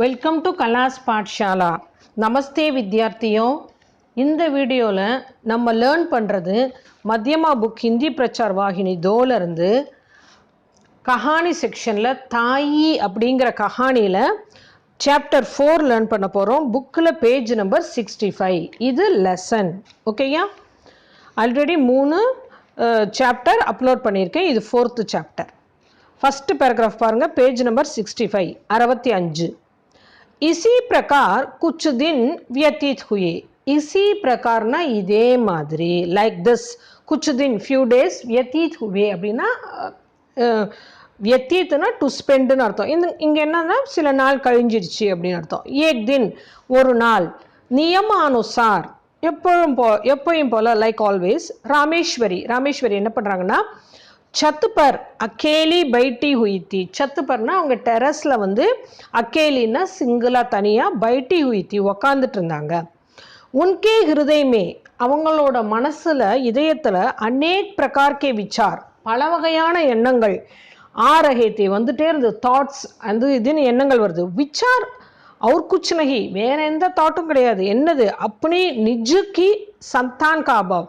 Welcome to கலாஸ் Pathshala. நமஸ்தே வித்யார்த்தியோ. இந்த வீடியோவில் நம்ம லேர்ன் பண்ணுறது மத்தியமா புக் ஹிந்தி பிரச்சார் வாகினி தோலேருந்து கஹானி செக்ஷனில் தாயி அப்படிங்கிற கஹானியில் சாப்டர் 4 லேர்ன் பண்ண போகிறோம். புக்கில் பேஜ் நம்பர் 65. இது லெசன். ஓகேயா? ஆல்ரெடி 3 சாப்டர் அப்லோட் பண்ணியிருக்கேன். இது 4th சாப்டர். ஃபஸ்ட்டு பேராகிராஃப் பாருங்கள். Page number 65 65. इसी प्रकार कुछ दिन व्यतीत हुए. इसी प्रकार ना இதே மாதிரி லைக் திஸ் कुछ दिन फ्यू डेज व्यतीत हुए அப்படின்னா व्यतीतனா டு ஸ்பெண்ட்னு அர்த்தம். இங்கே என்னன்னா சில நாள் கழிஞ்சிருச்சு அப்படின்னு அர்த்தம். ஏக் தின் ஒரு நாள், நியமானுசார் எப்பயும் போல லைக் ஆல்வேஸ் ராமேஸ்வரி என்ன பண்ணுறாங்கன்னா छत पर अकेली बैठी हुई थी. छत परना அவங்க டெரஸ்ல வந்து அக்கேலினா சிங்கிளா தனியா बैठी हुई थी உட்கார்ந்துட்டு இருந்தாங்க. उनके हृदय में அவங்களோட மனசுல இதயத்துல अनेक प्रकार के विचार பல வகையான எண்ணங்கள் ஆரஹேத்தி வந்துட்டே இருந்து தாட்ஸ் அந்த இதுன்னு எண்ணங்கள் வருது. விச்சார் और कुछ नहीं வேற எந்த தாட்டும் கிடையாது. என்னது अपनी निज की संतान का अभाव.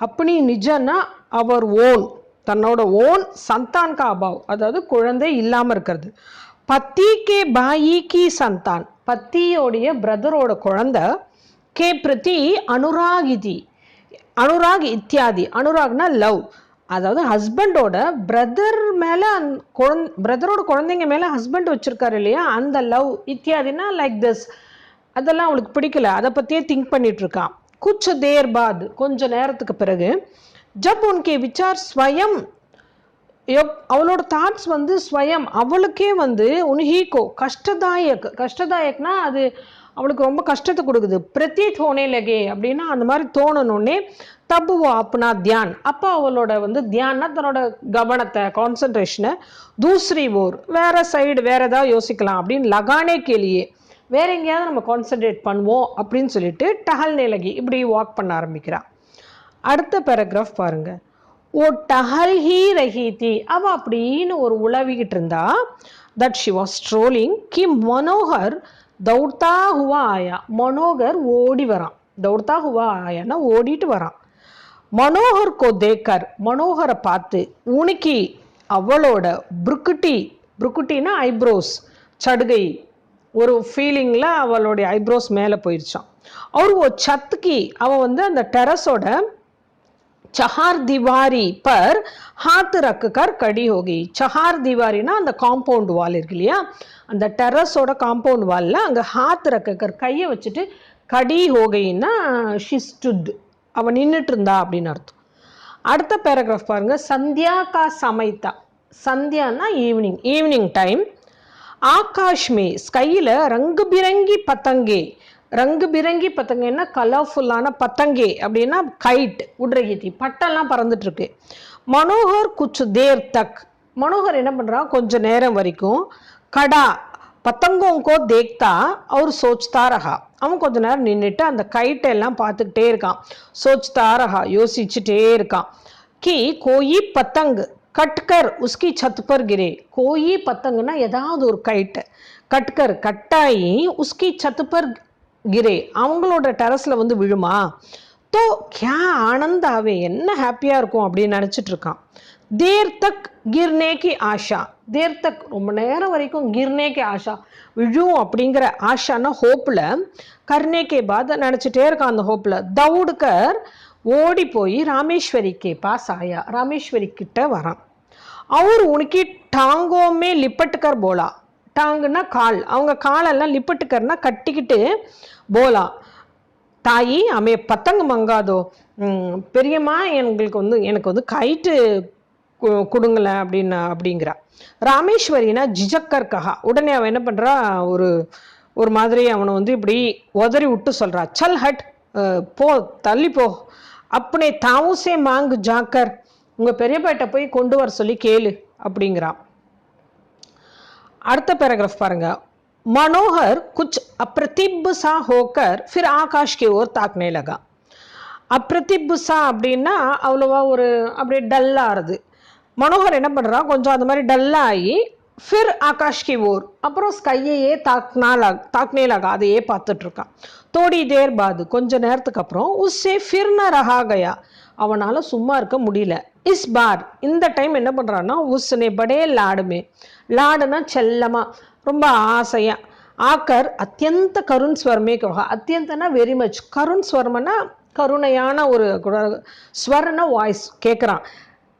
अपनी निजना அவர் ஓன் தன்னோட ஓன் சந்தான் கா அபாவ் அதாவது குழந்தை இல்லாமல் இருக்கிறது. பத்தி கே பாயி கி சந்தான் பத்தியோடைய பிரதரோட குழந்தை கே பிரதி அனுராக் இத்தியாதி. அனுராக்னா லவ், அதாவது ஹஸ்பண்டோட பிரதர் மேலே பிரதரோட குழந்தைங்க மேலே ஹஸ்பண்ட் வச்சுருக்காரு இல்லையா, அந்த லவ் இத்தியாதினா லைக் திஸ். அதெல்லாம் அவளுக்கு பிடிக்கல, அதை பற்றியே திங்க் பண்ணிகிட்ருக்கான். குச் தேர் பாத் கொஞ்ச நேரத்துக்கு பிறகு ஜப் உன்கே விச்சார் ஸ்வயம் அவளோட தாட்ஸ் வந்து ஸ்வயம் அவளுக்கே வந்து உன்ஹீகோ கஷ்டதாயக்னா அது அவளுக்கு ரொம்ப கஷ்டத்தை கொடுக்குது. பிரதீத் ஹோனே லகே அப்படின்னா அந்த மாதிரி தோணணுன்னே தப்புவோ அப்பனா தியான் அப்போ அவளோட வந்து தியான்னா தன்னோட கவனத்தை கான்சன்ட்ரேஷனை தூசரி ஓர் வேற சைடு வேற ஏதாவது யோசிக்கலாம் அப்படின்னு லகானே கேலியே வேற எங்கேயாவது நம்ம கான்சன்ட்ரேட் பண்ணுவோம் அப்படின்னு சொல்லிட்டு டஹல்னே லகி இப்படி வாக் பண்ண ஆரம்பிக்கிறான். அடுத்த பேராகிராஃப் பாருங்க. ஓ டஹல் ஹீ ரஹி தி அவ அப்படின்னு ஒரு உழவிக்கிட்டு இருந்தா. That she was strolling Ki Manohar தௌடா Hua ஆயா. மனோகர் ஓடி வரான். தௌடா ஹுவா ஆயான்னா ஓடிட்டு வரான். மனோகர் கோ தேக்கர் மனோகரை பார்த்து உனக்கி அவளோட புருக்குட்டினா ஐப்ரோஸ் சடுகை ஒரு ஃபீலிங்கில் அவளுடைய ஐப்ரோஸ் மேலே போயிடுச்சான். அவர் ஓ சத்துக்கி அவன் வந்து அந்த டெரஸோட चहार दीवारी पर हाथ रखकर कड़ी हो गई. चहार दीवारीना அந்த காம்பவுண்ட் வால் இருக்கு இல்லையா, அந்த டெரஸோட காம்பவுண்ட் வாலில் அங்கே ஹாத் ரக்கர் கையை வச்சுட்டு கடி ஹோகைன்னா ஷி ஸ்டுட் அவன் நின்றுட்டு இருந்தா அப்படின்னு அர்த்தம். அடுத்த பேராகிராஃப் பாருங்க. சந்தியா கா சமைத்தா. சந்தியானா ஈவினிங் டைம். ஆகாஷ் மே ஸ்கையில் ரங்கு பிரங்கி பத்தங்கே. ரங்கு பிரங்கி பத்தங்கன்னா கலர்ஃபுல்லான பத்தங்கே அப்படின்னா கைட் உட்ரகித்தி பட்டெல்லாம் பறந்துட்டு இருக்கு. மனோகர் குச் தேர் தக் மனோகர் என்ன பண்ணுறான் கொஞ்ச நேரம் வரைக்கும் கடா பத்தங்கோங்கோ தேக்தா அவர் சோச்தா ரஹா அவன் கொஞ்ச நேரம் நின்றுட்டு அந்த கைட்டை எல்லாம் பார்த்துக்கிட்டே இருக்கான். சோச்தா ரஹா யோசிச்சுட்டே இருக்கான். கி கோயி பத்தங்கு கட்கர் உஸ்கி சத் பர் கிரே. கோயி பத்தங்குன்னா ஏதாவது ஒரு கைட்டு கட்கர் கட்டாயி உஸ்கி சத் பர் கிரே அவங்களோட டெரஸில் வந்து விழுமா. தோ கியா ஆனந்தாவே என்ன ஹாப்பியாக இருக்கும் அப்படின்னு நினச்சிட்டு இருக்கான். தேர் தக் கிர்னேக்கி ஆஷா. தேர் தக் ரொம்ப நேரம் வரைக்கும் கிர்னேக்கி ஆஷா விழும் அப்படிங்கிற ஆஷானா ஹோப்பில் கர்னேக்கே பாத நினச்சிட்டே இருக்கான். அந்த ஹோப்பில் தவுடுக்கர் ஓடி போய் ராமேஸ்வரிக்கே பாஸ் ஆயா ராமேஸ்வரி கிட்ட வரான். அவர் உனக்கு டாங்கோமே லிப்பட்டுக்கர் போலா. டாங்குன்னா கால், அவங்க காலெல்லாம் லிப்பட்டுக்கர்னா கட்டிக்கிட்டு போலா. தாயி அமே பத்தங்கு மங்காதோ பெரியம்மா எனக்கு வந்து கைட்டு கொடுங்களேன் அப்படிங்கிறா. ராமேஸ்வரினா ஜிஜக்கர் கஹா. உடனே அவன் என்ன பண்ணுறா ஒரு மாதிரி அவனை வந்து இப்படி உதறி விட்டு சொல்கிறா. சல் ஹட் போ தள்ளி போ. அப்பனே தாவுசே மாங்கு ஜாக்கர் உங்கள் பெரியப்பாட்ட போய் கொண்டு வர சொல்லி கேளு அப்படிங்கிறான். அடுத்த பேராகிராஃப் பாருங்க. मनोहर कुछ अप्रतिभ सा होकर फिर आकाश की ओर ताकने लगा. अप्रतिभ सा அப்படின்னா அவ்வளோவா ஒரு அப்படியே டல்லாகிறது. மனோகர் என்ன பண்ணுறான் கொஞ்சம் அந்த மாதிரி டல்லாகி फिर आकाश की ओर அப்புறம் ஸ்கையையே தாக்னே லகா அதையே பார்த்துட்டு இருக்கான். தோடி தேர் பாது கொஞ்ச நேரத்துக்கு அப்புறம் உஸ்ஸே ஃபிர் ந ரஹா கயா அவனால சும்மா இருக்க முடியல. இஸ் பார் இந்த டைம் என்ன பண்றான்னா உஸ்னே படே லாடுமே லாடுனா செல்லமா ரொம்ப ஆசையா ஆக்கர் அத்தியந்த கருண் ஸ்வரமே கஹா அத்தியந்தனா வெரி மச் கருண் ஸ்வரம்னா கருணையான ஒரு ஸ்வரன வாய்ஸ் கேட்குறான்.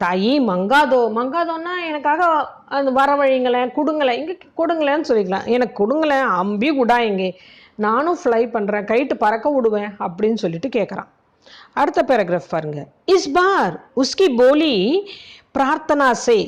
தாயி மங்காதோன்னா எனக்காக அந்த வரவழிங்களேன் கொடுங்களேன் இங்கே கொடுங்களேன்னு சொல்லிக்கலாம். எனக்கு கொடுங்களேன் அம்பி குடா எங்கே நானும் ஃப்ளை பண்ணுறேன் கைட்டு பறக்க விடுவேன் அப்படின்னு சொல்லிட்டு கேட்குறான். அடுத்த பேராகிராஃப் பாருங்க. இஸ் பார் உஸ்கி போலி பிரார்த்தனா சே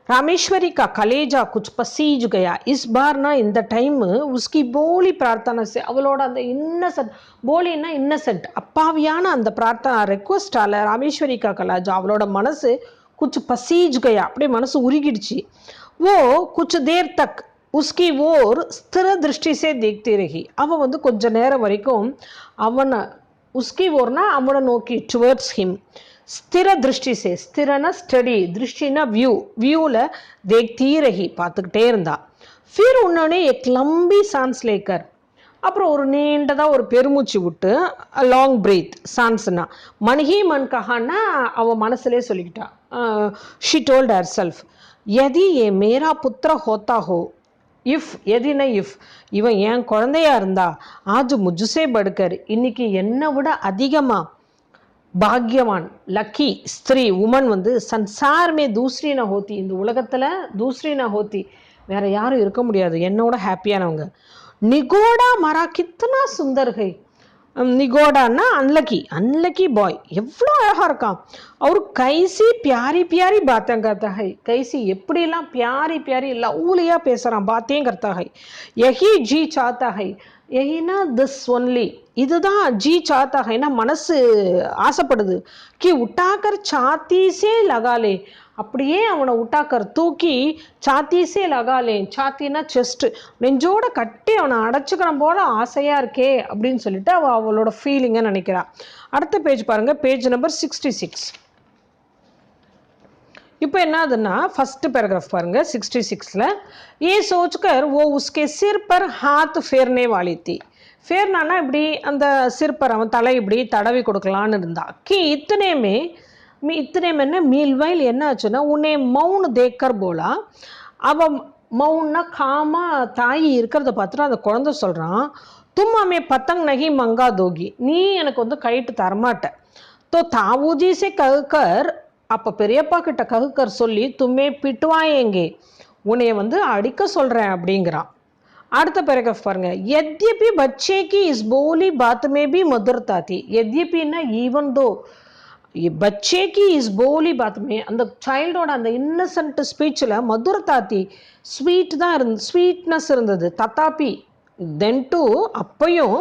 रामेश्वरी का कलेजा कुछ पसीज गया. इस बार ना இந்த டைம் उसकी போலி பிரார்த்தனை அவளோட அந்த இன்னசென்ட் போலின்னா இன்னசென்ட் அப்பாவியான அந்த பிரார்த்தனா ரெக்வஸ்டால ராமேஸ்வரி கா கலேஜா அவளோட மனசு कुछ पसीज गया அப்படியே மனசு உருகிடுச்சு. वो कुछ देर तक उसकी ओर स्थिर दृष्टि से देखती रही. அவ வந்து கொஞ்ச நேரம் வரைக்கும் அவனை उसकी ओरனா அவனை நோக்கி டுவர்ட்ஸ் ஹிம் स्थिर दृष्टि से स्थिरना स्टडी दृष्टिना व्यू व्यूல देखती रही பார்த்துக்கிட்டே இருந்தா. फिर उन्होंने एक लंबी सांस लेकर அப்புறம் ஒரு நீண்டதா ஒரு பெருமூச்சு விட்டு லாங் பிரீத் சான்ஸ்னா மன்ஹி மன் கஹான்னா அவ மனசுலே சொல்லிக்கிட்டா. ஷி டோல்ட் ஹர் செல்ஃப் யதி ஏ மேரா புத்திர ஹோத்தா ஹோ இஃப் எதின இஃப் இவன் என் குழந்தையா இருந்தா ஆஜ் முஜ்சே படுக்கர் இன்னைக்கு என்னை விட அதிகமா பாக்யவான் லக்கி ஸ்திரீ உமன் வந்து சன்சாரமே தூஸ்ரி ந ஹோத்தி இந்த உலகத்தில் தூஸ்ரி ந ஹோத்தி வேற யாரும் இருக்க முடியாது என்னோட ஹாப்பியானவங்க. நிகோடா மரா கித்தனா சுந்தர்கை நிகோடான்னா அன்லக்கி பாய் எவ்வளோ அழகாக இருக்கான். அவர் கைசி பியாரி பியாரி பாத்தேன் கர்த்தாகை கைசி எப்படிலாம் பியாரி பியாரி லவ்லியாக பேசுகிறான் பாத்தேன் கர்த்தாகை யஹி ஜி சாத்தாகை யஹினா திஸ் ஒன்லி இதுதான் ஜி சாத்தாகைனா மனசு ஆசைப்படுது. கி உட்டாக்கர் சாத்தீசே லகாலே அப்படியே அவனை உட்டாக்கர் தூக்கி சாத்தீசே லகாலே சாத்தினா செஸ்ட் நெஞ்சோட கட்டி அவனை அடைச்சிக்கிற போல ஆசையா இருக்கே அப்படின்னு சொல்லிட்டு அவளோட ஃபீலிங்கை நினைக்கிறா. அடுத்த பேஜ் பாருங்க, பேஜ் நம்பர் 66. இப்போ என்ன ஆகுதுன்னா ஃபர்ஸ்ட் பேராகிராஃப் பாருங்க 66ல ஏ சோச்கர் ஓ உஸ்கே சிர் பர் ஹாத் ஃபேர்னே வாலி தி ஃபேர்னானா இப்படி அந்த சிற்பர் அவன் தலை இப்படி தடவி கொடுக்கலான்னு இருந்தா. கி இத்தனை என்ன மீல்வைல் என்ன ஆச்சுன்னா உன்னே மவுன் தேக்கர் போலா அவன் மவுன்னா காமா தாயி இருக்கிறத பார்த்துட்டு அந்த குழந்தை சொல்கிறான் தும்மாமே பத்தங் நகி மங்கா தோகி நீ எனக்கு வந்து கைட்டு தரமாட்ட. தோ தாவூஜி சே ககுக்கர் அப்போ பெரியப்பா கிட்ட ககுக்கர் சொல்லி தும்மே பிட்டுவாயேங்கே உன்னைய வந்து அடிக்க சொல்கிறேன் அப்படிங்கிறான். அடுத்த பேராகிராஃப் பாருங்க. यद्यपि बच्चे की इस बोली बात में भी मधुरता थी. यद्यपि ना ஈவன் தோ बच्चे की इस बोली बात में அந்த சைல்டோட அந்த இன்னசென்ட் ஸ்பீச்சில் மதுரதா தி ஸ்வீட் தான் ஸ்வீட்னஸ் இருந்தது. தத்தாப்பி தென் டு அப்பையும்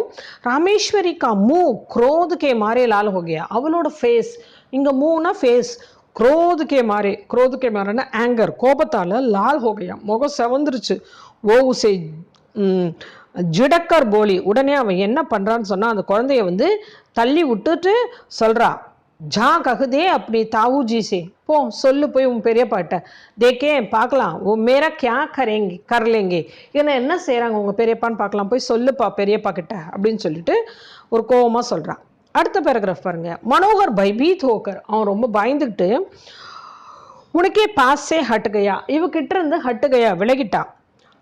ராமேஸ்வரி கா மூ குரோத் கே மாரே லால் ஹோ கயா அவளோட ஃபேஸ் இங்கே மூனா ஃபேஸ் क्रोध के मारे ना एंगर கோபத்தால் லால் ஹோ கயா முகம் செவந்துருச்சு. ஓ உசே ஜிடக்கர் போலி உடனே அவன் என்ன பண்ணுறான்னு சொன்னால் அந்த குழந்தைய வந்து தள்ளி விட்டுட்டு சொல்கிறா ஜா ககுதே அப்படி தாவூஜி சே போ சொல்லு போய் உன் பெரியப்பாட்ட தேக்கே பார்க்கலாம் ஓ மேரா கியா கரலேங்கே ஏன்னா என்ன செய்கிறாங்க உங்கள் பெரியப்பான்னு பார்க்கலாம் போய் சொல்லுப்பா பெரியப்பா கிட்ட அப்படின்னு சொல்லிட்டு ஒரு கோபமாக சொல்கிறான். அடுத்த பேராகிராஃப் பாருங்க. மனோகர் பயபீத் ஹோக்கர் அவன் ரொம்ப பயந்துக்கிட்டு உனக்கே பாஸே ஹட் கயா இவகிட்ட இருந்து ஹட்டு கயா விலகிட்டான்.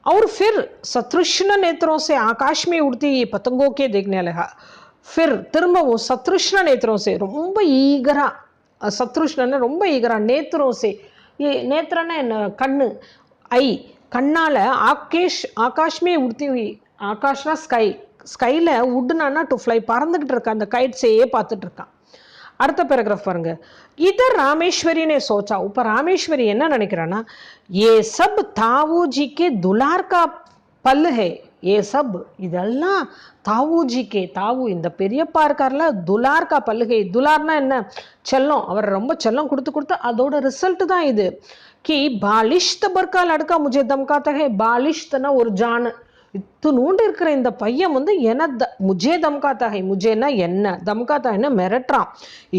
और फिर सतृष्ण नेत्रों से आकाश में उड़ती पतंगों के देखने लगा. फिर திரும்ப वो सतृष्ण नेत्रों से ரொம்ப ஈகரா சத்ருஷ்ணன்னு ரொம்ப ஈகரா நேத்ரோं से நேத்ரன்னா என்ன கண்ணு ஐ கண்ணால ஆகாஷ்மே உடுத்தி ஆகாஷ்னா ஸ்கைல உட்னானா டு ஃப்ளை பறந்துக்கிட்டு இருக்க அந்த கைட்ஸையே பார்த்துட்டு இருக்கான். அடுத்த பேராகிராஃப் பாருங்க. இதர் ராமேஸ்வரினே சோச்சா இப்போ ராமேஸ்வரி என்ன நினைக்கிறான்னா ஏ சப் தாவூஜிக்கே துலார் கா பல்லு ஹே ஏ சப் இதெல்லாம் தாவூஜிக்கே தாவூ இந்த பெரியப்பா இருக்கார்ல துலார் கா பல்லு ஹே துலார்னா என்ன செல்லம் அவர் ரொம்ப செல்லம் கொடுத்து அதோட ரிசல்ட் தான் இது. கி பாலிஷ் தபர்கா லடுக்கா முஜே தம்காத்தா ஹே பாலிஷ்னா ஒரு ஜானு இத்துணூண்டு இருக்கிற இந்த பையன் வந்து என்ன முஜே தம்காத்தா ஹை முஜேன்னா என்ன தம்காத்தா என்ன மிரட்டுறான்.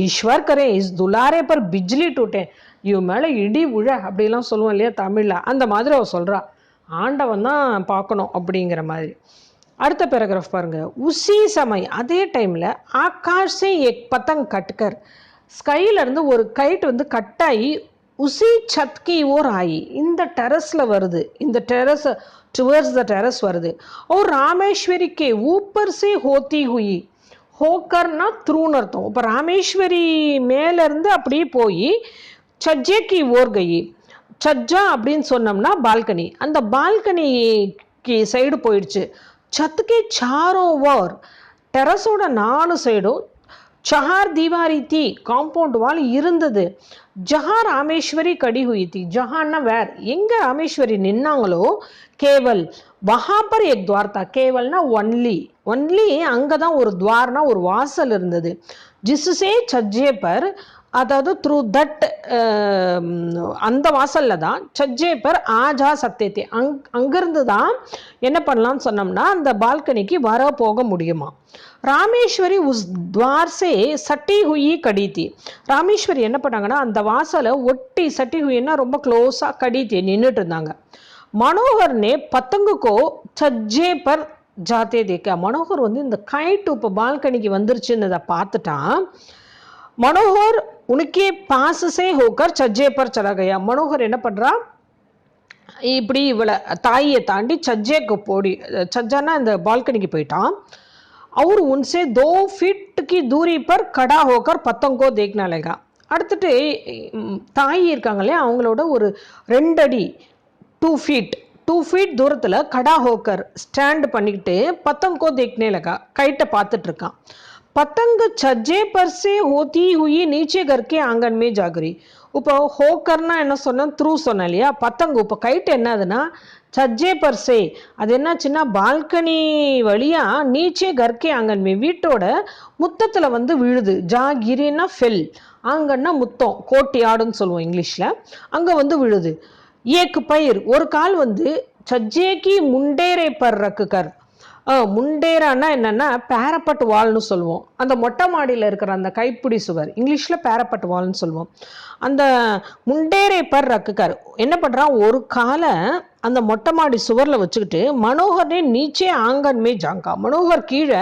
ஈஸ்வர் கரே இஸ் துலாரே பர் பிஜ்லி டூட்டே இவன் மேலே இடி உழ அப்படிலாம் சொல்லுவோம் இல்லையா தமிழில், அந்த மாதிரி அவள் சொல்கிறா. ஆண்டவன் தான் பார்க்கணும் அப்படிங்கிற மாதிரி. அடுத்த பேராகிராஃப் பாருங்க. உசி சமய், அதே டைமில் ஆகாஷே எக் பத்தங் கட்கர், ஸ்கையிலேருந்து ஒரு கைட் வந்து கட்டாயி உசி சத்கி ஓர் ஆயி, இந்த டெரஸில் வருது, இந்த டெரஸ் டுவர்ட்ஸ் த டெரஸ் வருது. और रामेश्वरी के ऊपर से होती हुई, ஹோக்கர்னா த்ரூன்னு அர்த்தம். இப்போ ராமேஸ்வரி மேலேருந்து அப்படியே போய் சஜ்ஜேக்கு ஓர் கை, சஜ்ஜா அப்படின்னு சொன்னோம்னா பால்கனி, அந்த பால்கனிக்கு சைடு போயிடுச்சு. சத்துக்கே சாரோ ஓர், டெரஸோட 4 சைடும் சஹார் தீவாரி தீ, காம்பவுண்ட் வால் இருந்தது. ஜஹா ராமேஸ்வரி கடி ஹுயி தீ, ஜஹான்னா வேர், எங்கே ராமேஸ்வரி நின்னாங்களோ கேவல் வஹாப்பர் எக் துவார் தா, கேவல்னா ஒன்லி, ஒன்லி அங்கே தான் ஒரு துவார்னா ஒரு வாசல் இருந்தது. ஜிஸ்ஸே சஜ்ஜே பர், அதாவது த்ரூ தட், அந்த வாசலில் தான் சஜ்ஜே பர் ஆஜா சத்தேத்தே, அங்கிருந்து தான் என்ன பண்ணலான்னு சொன்னோம்னா அந்த பால்கனிக்கு வர போக முடியுமா. ராமேஸ்வரி உஸ் துவார்சே சட்டி ஹுயி கடித்தி, ராமேஸ்வரி என்ன பண்ணாங்கன்னா அந்த வாசலை ஒட்டி, சட்டி ஹுயின்னா ரொம்ப க்ளோஸாக கடித்தி நின்றுட்டு இருந்தாங்க. மனோகர்னே பத்தங்குக்கோ சஜ்ஜே பர் ஜாத்தே தேக்கா, மனோகர் வந்து இந்த கைட்டு இப்போ பால்கனிக்கு வந்துருச்சுன்னு அதை பார்த்துட்டான். மனோகர் உனக்கே பாசஸே ஹோக்கர் சஜ்ஜே பர் சலா கயா, மனோகர் என்ன பண்ணுறா, இப்படி இவளை தாயை தாண்டி சஜ்ஜேக்கு போடி, சஜ்ஜானா இந்த பால்கனிக்கு போயிட்டான். और उनसे 2 फीट की दूरी पर खड़ा होकर पतंग को देखने लगा. அடுத்துட்டு தாய் இருக்காங்க இல்லையா, அவங்களோட ஒரு 2 அடி 2 ஃபீட் தூரத்தில் கடா ஹோக்கர் ஸ்டாண்ட் பண்ணிக்கிட்டு பத்தங்கோ தேக்னே லகா, கைட்டை பார்த்துட்டு இருக்கான். பத்தங்க சஜ்ஜே பர்சே ஹோத்தி ஹுயி நீச்சே கர்க்கே ஆங்கன் மே ஜாகரி. இப்போ ஹோக்கர்னா என்ன சொன்னேன், த்ரூ சொன்னேன் இல்லையா, பத்தங்கு. இப்போ கைட்டு என்னதுன்னா சஜ்ஜே பர்சே, அது என்னாச்சுன்னா பால்கனி வழியாக நீச்சே கர்க்கே ஆங்கன்மே, வீட்டோட முத்தத்தில் வந்து விழுது. ஜாகிரின்னா ஃபெல், ஆங்கன்னா முத்தம், கோட்டி ஆடுன்னு சொல்லுவோம் இங்கிலீஷில், அங்கே வந்து விழுது. ஏக்கு பயிர், ஒரு கால் வந்து சஜ்ஜேக்கு முண்டேரே பர் ரக்குகர், முண்டேரானா என்னன்னா பேரப்பட் வால்னு சொல்லுவோம். அந்த மொட்டை மாடியில் இருக்கிற அந்த கைப்பிடி சுவர், இங்கிலீஷில் பேரப்பட் வால்னு சொல்லுவோம். அந்த முண்டேரே பர் ரக்குக்கார் என்ன பண்ணுறான், ஒரு காலை அந்த மொட்டை மாடி சுவரில் வச்சுக்கிட்டு மனோகர்னே நீச்சே ஆங்கன்மே ஜாங்கா, மனோகர் கீழே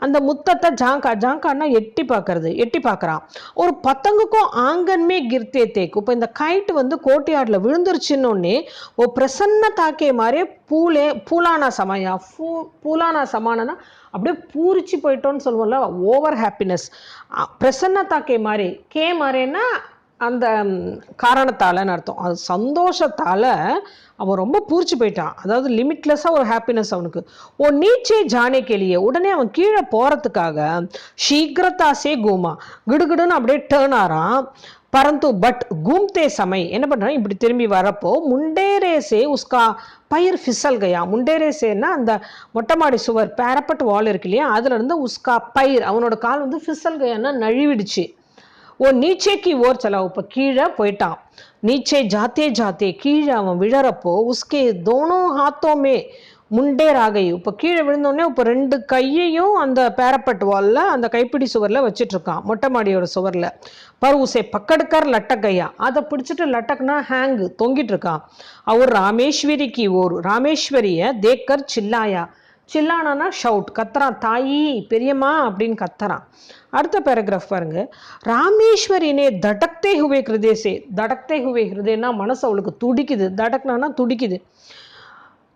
அந்த முத்தத்தை ஜாங்கான்னா எட்டி பார்க்குறான். ஒரு பத்தங்குக்கும் ஆங்கன்மே கிர்த்தே தேக்கு, இப்போ இந்த கைட்டு வந்து கோட்டையாடில் விழுந்துருச்சுன்னொன்னே ஓ பிரசன்ன தாக்கே மாதிரியே பூலானா சமயா, பூலானா சமானனா அப்படியே பூரிச்சு போயிட்டோன்னு சொல்லுவோம்ல, ஓவர் ஹாப்பினஸ். பிரசன்ன தாக்கே மாதிரி, கே மாதிரின்னா அந்த காரணத்தாலன்னு அர்த்தம். அது சந்தோஷத்தால் அவன் ரொம்ப பூரிச்சு போயிட்டான், அதாவது லிமிட்லெஸ்ஸாக ஒரு ஹாப்பினஸ் அவனுக்கு. ஓ நீச்சே ஜானே கேலியே, உடனே அவன் கீழே போகிறதுக்காக சீக்கிரத்தாசே கூமா, கிடுகிடுன்னு அப்படியே டேர்ன் ஆறான். பரந்து பட் கூம்தே சமை என்ன பண்ணுறான், இப்படி திரும்பி வரப்போ முண்டேரேசே உஸ்கா பயிர் ஃபிசல் கயா, முண்டேரேசேன்னா அந்த மொட்டை மாடி சுவர் பேரப்பட் வால் இருக்கு இல்லையா, அதுல இருந்து உஸ்கா பயிர், அவனோட கால் வந்து ஃபிசல் கயான்னா நழுவிடுச்சு. ஓ நீச்சேக்கு ஓர் சலா, இப்போ கீழே போயிட்டான். நீச்சே ஜாத்தே ஜாத்தே, கீழே அவன் விழறப்போ உஸ்கே தோனோ ஹாத்தோமே முண்டேராகை, இப்போ கீழே விழுந்தோடனே இப்போ 2 கையையும் அந்த பேரப்பட் வாலில் அந்த கைப்பிடி சுவரில் வச்சிட்ருக்கான், மொட்டை மாடியோட சுவரில். பர் உசே பக்கடுக்கர் லட்டக்கையா, அதை பிடிச்சிட்டு லட்டக்குனா ஹேங்கு தொங்கிட்டு இருக்கான். அவர் ராமேஸ்வரிக்கு ஓர், ராமேஸ்வரியை தேக்கர் சில்லாயா, சில்லானா ஷவுட், கத்துறான், தாயி பெரியம்மா அப்படின்னு கத்துறான். அடுத்த பேராகிராஃப் பாருங்க. ராமேஸ்வரினே தடக்தே ஹுவே ஹிருதேசே, தடக்தே ஹுவே ஹிருதேன்னா மனசு அவளுக்கு துடிக்குது, தடக்னானா துடிக்குது.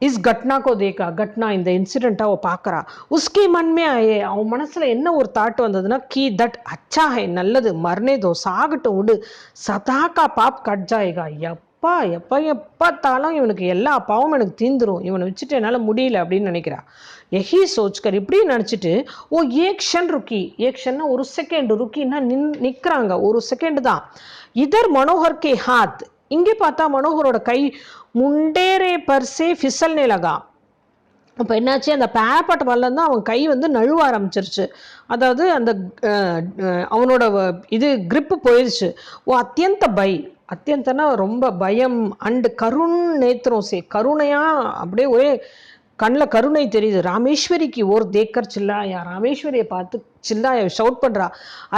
இஸ் கட்னாக்கோ தேக்கா, கட்னா இந்த இன்சிடென்ட்டை அவள் பார்க்குறா. உஸ்கே மன்மே ஆயே, அவன் மனசில் என்ன ஒரு தாட் வந்ததுன்னா, கீ தட் அச்சா ஹே, நல்லது, மர்னேதோ சாகட்டும் விடு, சதாக்கா பாப் கட் ஜாயேகா, எப்பத்தாலும் இவனுக்கு எல்லா பாவமும் எனக்கு தீந்துரும், இவனை வச்சுட்டு என்னால் முடியல அப்படின்னு நினைக்கிறா. எஹி சோச்கர், இப்படி நினச்சிட்டு ஓ ஏக்ஷன் ருக்கி, ஏக்ஷன்னா ஒரு செகண்ட், ருக்கின்னா நிற்கிறாங்க, ஒரு செகண்ட் தான். இதர் மனோகர் கே ஹாத், இங்கே பார்த்தா மனோகரோட கை முண்டேரே பர்சே ஃபிசல்னே லகா. இப்போ என்னாச்சு, அந்த பேரப்பட் வரலன்னு அவன் கை வந்து நழுவ ஆரம்பிச்சிருச்சு, அதாவது அந்த அவனோட இது கிரிப்பு போயிடுச்சு. ஓ அத்தியந்த அத்தியந்தனா ரொம்ப பயம், அண்டு கருண் நேத்திரம் சே, கருணையா அப்படியே ஒரே கண்ணில் கருணை தெரியுது. ராமேஸ்வரிக்கு ஓர் தேக்கர் சில்லாயா, ராமேஸ்வரியை பார்த்து சில்லாய ஷவுட் பண்றா,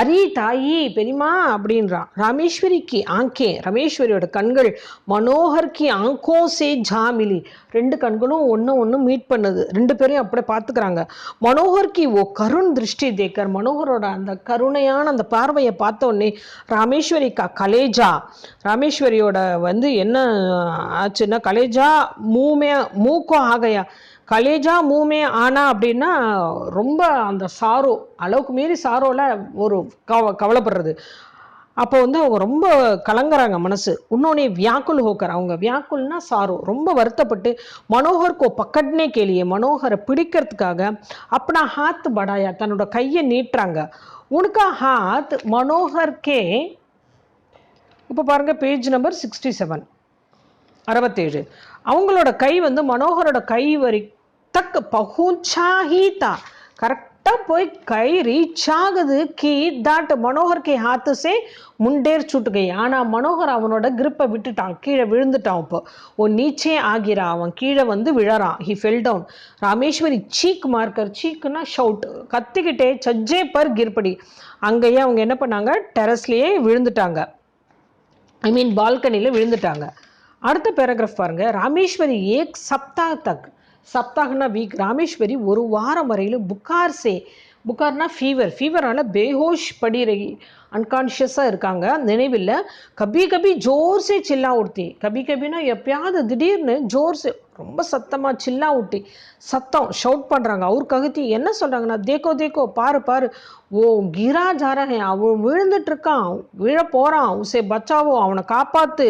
அரி தாயி பெரியமா அப்படின்றா. ராமேஸ்வரிக்கு ஆங்கே, ரமேஸ்வரியோட கண்கள் மனோகர் கி ஆங்கோ சே ஜாமிலி, ரெண்டு கண்களும் ஒன்று மீட் பண்ணுது, ரெண்டு பேரையும் அப்படியே பார்த்துக்கிறாங்க. மனோகர் கி ஓ கருண் திருஷ்டி தேக்கர், மனோகரோட அந்த கருணையான அந்த பார்வையை பார்த்த உடனே ராமேஸ்வரி கா கலேஜா, ராமேஸ்வரியோட வந்து என்ன ஆச்சுன்னா கலேஜா மூமே மூக்கோ ஆகையா, கலேஜா மூமே ஆனா அப்படின்னா ரொம்ப அந்த சாரோ அளவுக்கு மீறி சாரோல ஒரு கவலைப்படுறது. அப்போ வந்து அவங்க ரொம்ப கலங்குறாங்க மனசு. இன்னொன்னே வியாக்குல் ஹோக்கர், அவங்க வியாக்குல்னா சாரோ, ரொம்ப வருத்தப்பட்டு மனோகர் கோ பக்கட்னே கேளியே, மனோகரை பிடிக்கிறதுக்காக அப்பனா ஹாத் படாயா, தன்னோட கையை நீட்டுறாங்க. உனக்கா ஹாத் மனோகர்கே, இப்போ பாருங்க பேஜ் நம்பர் 67 67, அவங்களோட கை வந்து மனோகரோட கை வரி தக் பகுச்சாஹீதா, கரெக்டாக போய் கை ரீச் ஆகுது. கி தாட் மனோகர் கே ஹாத்து சே முண்டேர் சுட்டு கை, ஆனால் மனோகர் அவனோட கிரிப்பை விட்டுட்டான், கீழே விழுந்துட்டான். இப்போ ஓ நீச்சே ஆகிறா, அவன் கீழே வந்து விழறான். He fell down. ராமேஸ்வரி சீக் மார்க்கர், சீக்குன்னா ஷவுட், கத்திக்கிட்டே சஜ்ஜே பர் கிர்படி, அங்கேயே அவங்க என்ன பண்ணாங்க, டெரஸ்லேயே விழுந்துட்டாங்க, ஐ மீன் பால்கனியில் விழுந்துட்டாங்க. அடுத்த பேராகிராஃப் பாருங்க. ராமேஸ்வரி ஏக் சப்தாஹ் தக், சப்தாஹ்னா வீக், ராமேஸ்வரி ஒரு வாரம் வரையில் புகார் சே, புகார்னா ஃபீவர், ஃபீவரால் பேஹோஷ் படி ரகி, அன்கான்ஷியஸாக இருக்காங்க, நினைவில். கபி கபி ஜோர் சே சில்லா உடுத்தி, கபி கபினா எப்பயாவது திடீர்னு ஜோர் சே ரொம்ப சத்தமாக சில்லா ஊட்டி சத்தம் ஷவுட் பண்ணுறாங்க. அவர் ககுத்தி என்ன சொல்கிறாங்கன்னா, தேக்கோ தேக்கோ பாரு பாரு, ஓ கிரா ஜாரஹே, அவன் விழுந்துட்டு இருக்கான், விழ போகிறான், உசே பச்சாவோ, அவனை காப்பாத்து,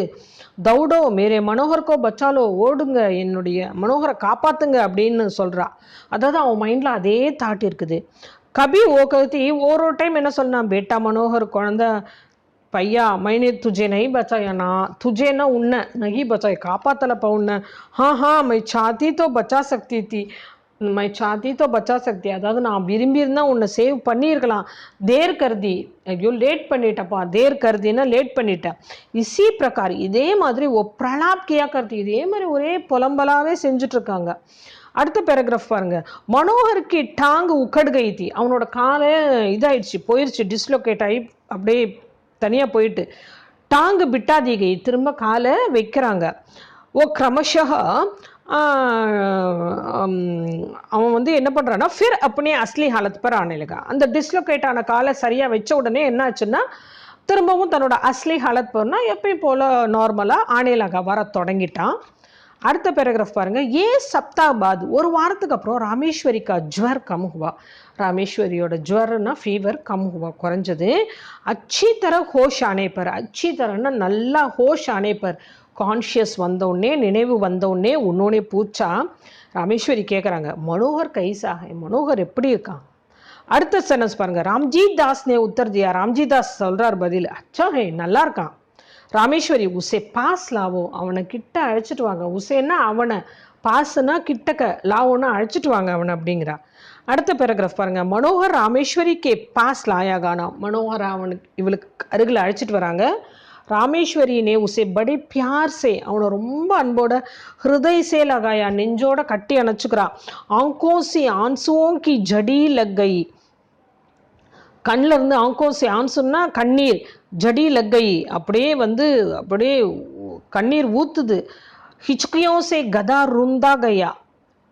தௌடோ மேரே மனோகர்கோ பச்சாலோ, ஓடுங்க என்னுடைய மனோகரை காப்பாத்துங்க அப்படின்னு சொல்கிறா. அதாவது அவன் மைண்டில் அதே தாட் இருக்குது. கபி ஓ ககுத்தி ஒரு டைம் என்ன சொன்னான், பேட்டா மனோகர் குழந்தை பையா மைனே துஜே நை பச்சாயா, நான் துஜேனா உன்னை, நகி பச்சாய் காப்பாத்தலப்பா உன்னை, ஹா மை சாத்தி தோ பச்சா சக்தி தி, மை சாத்தி தோ பச்சா சக்தி, அதாவது நான் விரும்பியிருந்தா உன்னை சேவ் பண்ணியிருக்கலாம், தேர் கருதி, ஐயோ லேட் பண்ணிட்டப்பா, தேர் கருதினா லேட் பண்ணிட்டேன். இசி பிரகார், இதே மாதிரி ஓ பிரலாப் கியா கருதி, இதே மாதிரி ஒரே புலம்பலாவே செஞ்சுட்டு இருக்காங்க. அடுத்த பேராகிராஃப் பாருங்க. மனோகருக்கு டாங்கு உக்கடு கைத்தி, அவனோட காலை இதாயிடுச்சு, போயிடுச்சு, டிஸ்லோகேட் ஆகி அப்படியே தனியாக போயிட்டு, டாங்கு பிட்டாதி கை, திரும்ப காலை வைக்கிறாங்க. ஓ கிரமஷா அவன் வந்து என்ன பண்ணுறான்னா ஃபிர் அப்படியே அஸ்லி ஹாலத் பர் ஆனே லகா, அந்த டிஸ்லோகேட் ஆன காலை சரியாக வச்ச உடனே என்ன ஆச்சுன்னா திரும்பவும் தன்னோட அஸ்லி ஹாலத் பர்னா எப்பயும் போல் நார்மலாக ஆனே லகா வர தொடங்கிட்டான். அடுத்த பேராகிராஃப் பாருங்க. சப்தா பாத், ஒரு வாரத்துக்கு அப்புறம் ராமேஸ்வரி கா ஜுவர் கம் ஹுவா, ராமேஸ்வரியோட ஜுவர்னா ஃபீவர் கம் ஹுவா குறைஞ்சது. அச்சி தர ஹோஷ் ஆனே பர், அச்சி தரன்னா நல்லா ஹோஷ் ஆனே பர், கான்ஷியஸ் வந்தோடனே, நினைவு வந்தோடனே உன்னோடனே பூச்சா. ராமேஸ்வரி கேட்குறாங்க, மனோகர் கைசா ஹை, மனோகர் எப்படி இருக்கான். அடுத்த சென்டென்ஸ் பாருங்க. ராம்ஜி தாஸ் நே உத்தர் தியா, ராம்ஜி தாஸ் சொல்றார் பதில், அச்சா ஹே நல்லா இருக்கான். ராமேஸ்வரி உசே பாஸ் லாவோ, அவனை கிட்ட அழைச்சிட்டு வாங்க, உசேன்னா அவனை, பாஸ்னா கிட்டக்க, லாவோன்னா அழைச்சிட்டு வாங்க அவனை அப்படிங்கிறா. அடுத்த பேராகிராஃப் பாருங்க. மனோகர் ராமேஸ்வரி கே பாஸ் லாயாகானா, மனோகர் அவனுக்கு இவளுக்கு அருகில் அழைச்சிட்டு வராங்க. ராமேஸ்வரினே உசே படி பியார் சே, அவனை ரொம்ப அன்போட ஹிருதய் சே லகாயா, நெஞ்சோட கட்டி அணைச்சுக்கிறா. ஆங்கோ சி ஆன்சுவோம் கி ஜடி லக்கை, கண்ணில் இருந்து ஆங்கோசி, ஆன்சுன்னா கண்ணீர், ஜடி லக்கை அப்படியே வந்து அப்படியே கண்ணீர் ஊத்துது. ஹிச்சுக்கியோம் சே கதா ருந்தா கையா,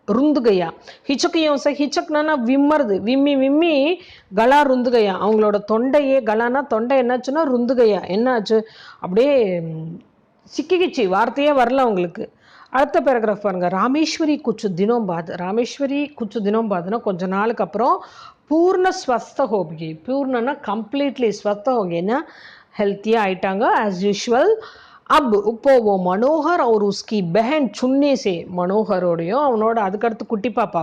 ருந்து கையா, ஹிச்சுக்கியோம் சே, ஹிச்சக்னா விம்மருது, விம்மி விம்மி கலா ருந்து கையா, அவங்களோட தொண்டையே, கலானா தொண்டை என்னாச்சுன்னா ருந்து கையா, என்னாச்சு அப்படியே சிக்கிக்கிச்சு, வார்த்தையே வரல அவங்களுக்கு. அடுத்த பேராகிராஃப் பாருங்க. ராமேஸ்வரி குச்சு தினம் பாத், ராமேஸ்வரி குச்சு தினம் பாத்னா கொஞ்ச நாளுக்கு அப்புறம் பூர்ண ஸ்வஸ்த ஹோகி, பூர்ணனா கம்ப்ளீட்லி, ஸ்வஸ்த ஹோகின்னா ஹெல்த்தியாக ஆயிட்டாங்க ஆஸ் யூஷுவல். அப் இப்போ ஓ மனோகர் और उसकी बहन சுன்னி சே, மனோகரோடையும் அவனோட அதுக்கடுத்து குட்டி பாப்பா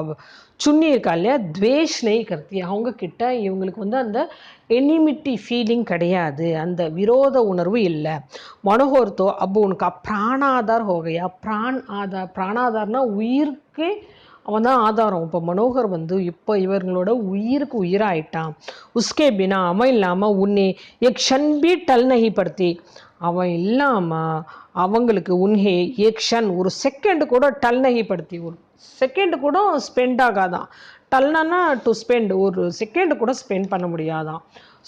சுன்னி இருக்கா இல்லையா, துவேஷ் நெய் கருத்தி, அவங்க கிட்ட இவங்களுக்கு வந்து அந்த எனிமிட்டி ஃபீலிங் கிடையாது, அந்த விரோத உணர்வு இல்லை. மனோகர் தோ அப்போ உனக்கு பிராணாதார் ஹோகையா, பிராணாதார்னா உயிருக்கு அவன் தான் ஆதாரம். இப்போ மனோகர் வந்து இப்போ இவங்களோட உயிருக்கு உயிராயிட்டான். உஸ்கே பினா, அவன் இல்லாமல் உன்னே எக் க்ஷன் பி டல் நஹி படுத்தி, அவன் இல்லாமல் அவங்களுக்கு உன்ஹே எக் க்ஷன் ஒரு செகண்ட் கூட டல் நஹி படுத்தி, ஒரு செகண்ட் கூட ஸ்பெண்ட் ஆகாதான். டல்னா டு ஸ்பெண்ட், ஒரு செகண்ட் கூட ஸ்பெண்ட் பண்ண முடியாதான்.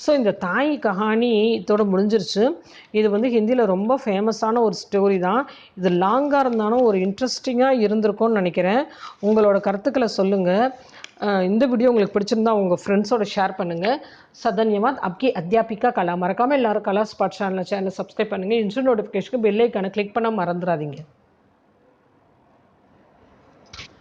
ஸோ இந்த தாய் கஹானி இதோட முடிஞ்சிருச்சு. இது வந்து ஹிந்தியில் ரொம்ப ஃபேமஸான ஒரு ஸ்டோரி தான். இது லாங்காக இருந்தாலும் ஒரு இன்ட்ரெஸ்டிங்காக இருந்திருக்கும்னு நினைக்கிறேன். உங்களோட கருத்துக்களை சொல்லுங்கள். இந்த வீடியோ உங்களுக்கு பிடிச்சிருந்தா உங்கள் ஃப்ரெண்ட்ஸோட ஷேர் பண்ணுங்கள். சதன்யவாத். आपकी अध्यापिका कला. மறக்காமல் எல்லாரும் கலா ஸ்பாட் சேனலை சப்ஸ்கிரைப் பண்ணுங்கள். இன்ஸ்டன்ட் நோட்டிஃபிகேஷனுக்கு பெல் ஐக்கானை கிளிக் பண்ண மறந்துடாதீங்க.